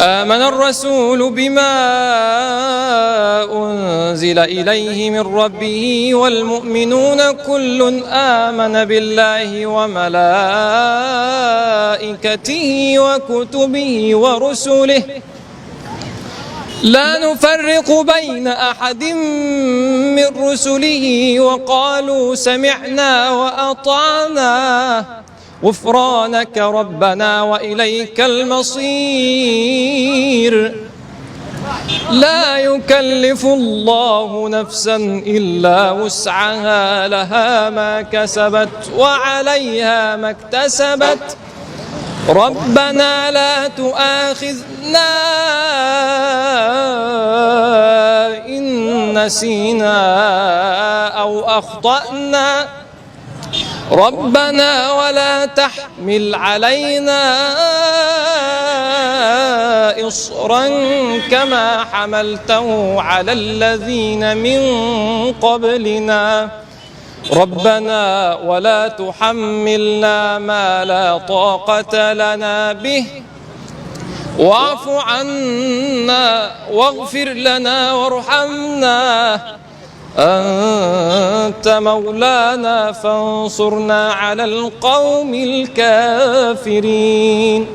آمن الرسول بما أنزل إليه من ربه والمؤمنون كل آمن بالله وملائكته وكتبه ورسله لا نفرق بين أحد من رسله وقالوا سمعنا وأطعنا غفرانك ربنا وإليك المصير. لا يكلف الله نفسا إلا وسعها لها ما كسبت وعليها ما اكتسبت ربنا لا تؤاخذنا إن نسينا أو أخطأنا ربنا ولا تحمل علينا إصرا كما حملته على الذين من قبلنا ربنا ولا تحملنا ما لا طاقة لنا به واعف عنا واغفر لنا وارحمنا أنت مولانا فانصرنا على القوم الكافرين.